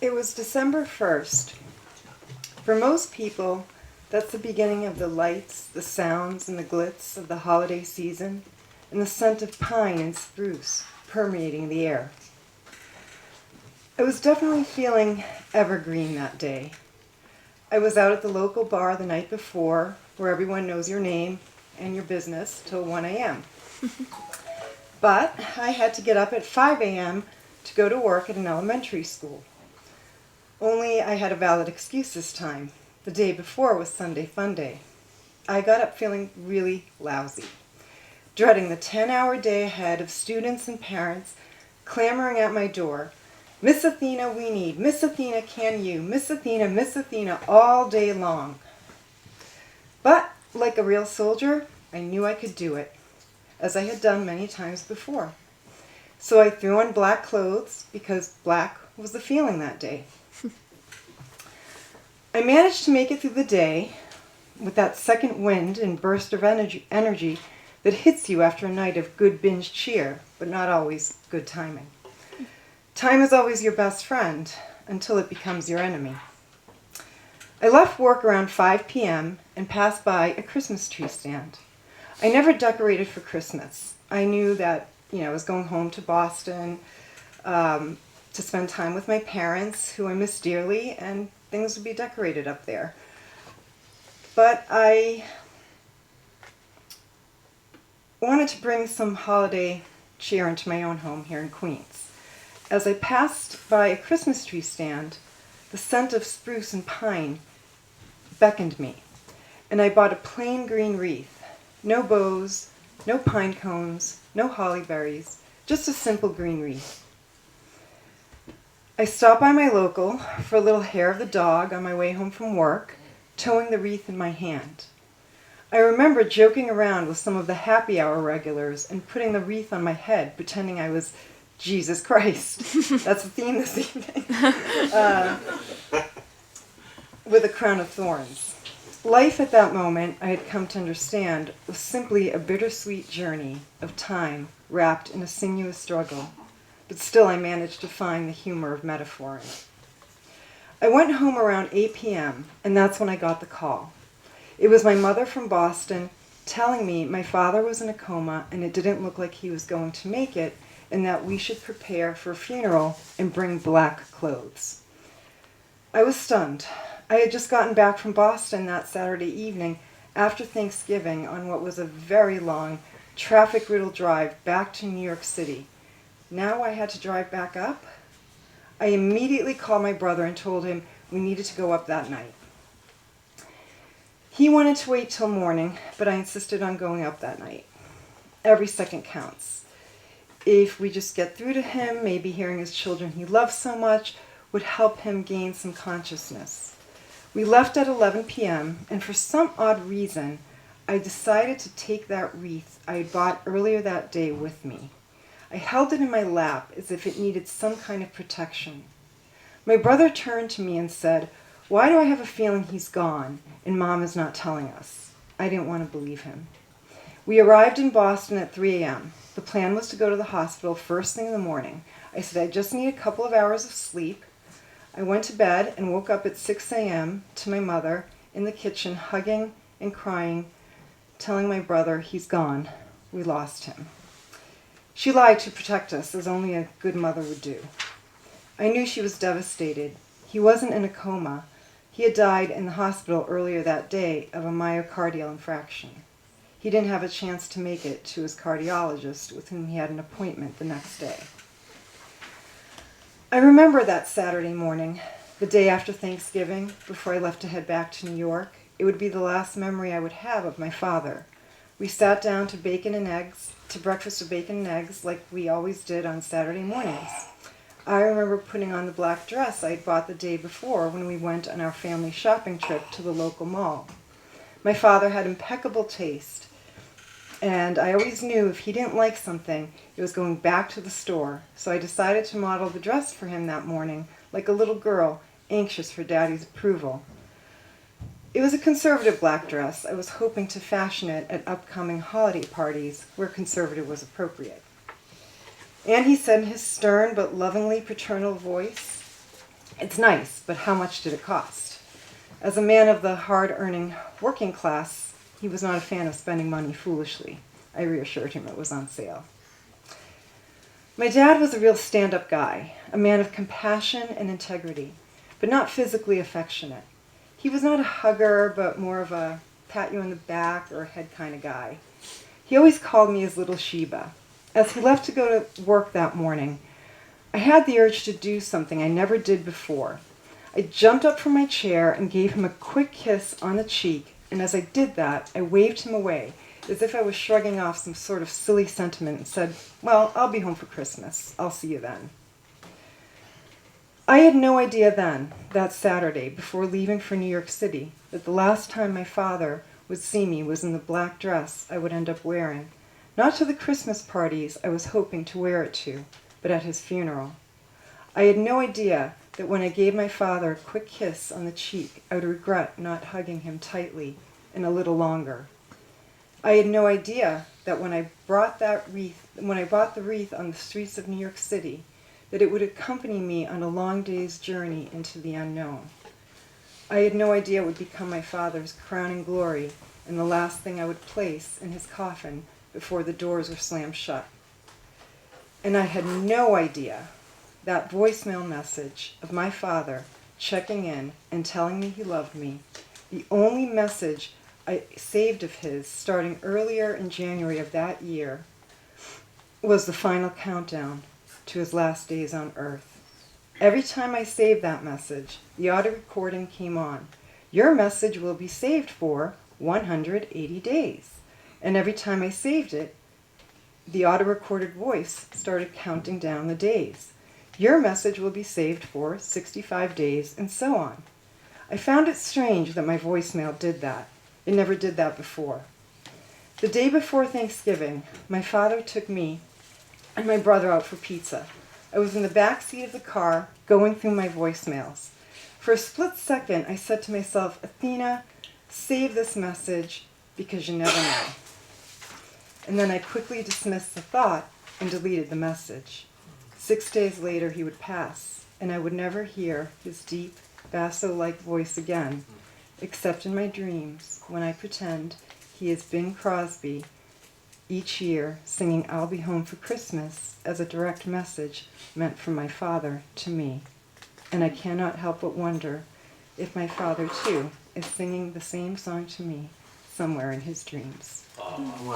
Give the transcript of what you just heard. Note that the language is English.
It was December 1st. For most people, that's the beginning of the lights, the sounds, and the glitz of the holiday season, and the scent of pine and spruce permeating the air. I was definitely feeling evergreen that day. I was out at the local bar the night before, where everyone knows your name and your business till 1 a.m. But I had to get up at 5 a.m. to go to work at an elementary school. Only I had a valid excuse this time. The day before was Sunday Fun Day. I got up feeling really lousy, dreading the 10-hour day ahead of students and parents clamoring at my door. Miss Athena, we need. Miss Athena, can you? Miss Athena, all day long. But, like a real soldier, I knew I could do it, as I had done many times before. So I threw on black clothes, because black was the feeling that day. I managed to make it through the day with that second wind and burst of energy that hits you after a night of good binge cheer, but not always good timing. Time is always your best friend until it becomes your enemy. I left work around 5 p.m. and passed by a Christmas tree stand. I never decorated for Christmas. I knew that, I was going home to Boston to spend time with my parents, who I miss dearly, and things would be decorated up there. But I wanted to bring some holiday cheer into my own home here in Queens. As I passed by a Christmas tree stand, the scent of spruce and pine beckoned me, and I bought a plain green wreath. No bows, no pine cones, no holly berries, just a simple green wreath. I stopped by my local for a little hair of the dog on my way home from work, towing the wreath in my hand. I remember joking around with some of the happy hour regulars and putting the wreath on my head, pretending I was Jesus Christ. That's the theme this evening. With a crown of thorns. Life at that moment, I had come to understand, was simply a bittersweet journey of time wrapped in a sinuous struggle. But still I managed to find the humor of metaphor in it. I went home around 8 p.m., and that's when I got the call. It was my mother from Boston telling me my father was in a coma and it didn't look like he was going to make it, and that we should prepare for a funeral and bring black clothes. I was stunned. I had just gotten back from Boston that Saturday evening after Thanksgiving on what was a very long, traffic-riddled drive back to New York City. Now I had to drive back up? I immediately called my brother and told him we needed to go up that night. He wanted to wait till morning, but I insisted on going up that night. Every second counts. If we just get through to him, maybe hearing his children he loves so much would help him gain some consciousness. We left at 11 p.m., and for some odd reason, I decided to take that wreath I had bought earlier that day with me. I held it in my lap as if it needed some kind of protection. My brother turned to me and said, "Why do I have a feeling he's gone and Mom is not telling us?" I didn't want to believe him. We arrived in Boston at 3 a.m. The plan was to go to the hospital first thing in the morning. I said I just need a couple of hours of sleep. I went to bed and woke up at 6 a.m. to my mother in the kitchen, hugging and crying, telling my brother he's gone. We lost him. She lied to protect us, as only a good mother would do. I knew she was devastated. He wasn't in a coma. He had died in the hospital earlier that day of a myocardial infarction. He didn't have a chance to make it to his cardiologist, with whom he had an appointment the next day. I remember that Saturday morning, the day after Thanksgiving, before I left to head back to New York. It would be the last memory I would have of my father. We sat down to breakfast of bacon and eggs, like we always did on Saturday mornings. I remember putting on the black dress I had bought the day before when we went on our family shopping trip to the local mall. My father had impeccable taste, and I always knew if he didn't like something, it was going back to the store, so I decided to model the dress for him that morning, like a little girl, anxious for Daddy's approval. It was a conservative black dress. I was hoping to fashion it at upcoming holiday parties where conservative was appropriate. And he said in his stern but lovingly paternal voice, It's nice, but how much did it cost? As a man of the hard-earning working class, he was not a fan of spending money foolishly. I reassured him it was on sale. My dad was a real stand-up guy, a man of compassion and integrity, but not physically affectionate. He was not a hugger, but more of a pat you on the back or head kind of guy. He always called me his little Sheba. As he left to go to work that morning, I had the urge to do something I never did before. I jumped up from my chair and gave him a quick kiss on the cheek, and as I did that, I waved him away, as if I was shrugging off some sort of silly sentiment and said, well, I'll be home for Christmas. I'll see you then. I had no idea then, that Saturday, before leaving for New York City, that the last time my father would see me was in the black dress I would end up wearing, not to the Christmas parties I was hoping to wear it to, but at his funeral. I had no idea that when I gave my father a quick kiss on the cheek, I would regret not hugging him tightly and a little longer. I had no idea that when I bought the wreath on the streets of New York City, that it would accompany me on a long day's journey into the unknown. I had no idea it would become my father's crowning glory and the last thing I would place in his coffin before the doors were slammed shut. And I had no idea that voicemail message of my father checking in and telling me he loved me, the only message I saved of his starting earlier in January of that year, was the final countdown to his last days on earth. Every time I saved that message, the auto recording came on. Your message will be saved for 180 days. And every time I saved it, the auto-recorded voice started counting down the days. Your message will be saved for 65 days, and so on. I found it strange that my voicemail did that. It never did that before. The day before Thanksgiving, my father took me and my brother out for pizza. I was in the back seat of the car, going through my voicemails. For a split second, I said to myself, Athena, save this message because you never know. And then I quickly dismissed the thought and deleted the message. 6 days later, he would pass, and I would never hear his deep, basso-like voice again, except in my dreams, when I pretend he is Bing Crosby each year singing I'll Be Home for Christmas as a direct message meant from my father to me. And I cannot help but wonder if my father, too, is singing the same song to me somewhere in his dreams. Oh, wow.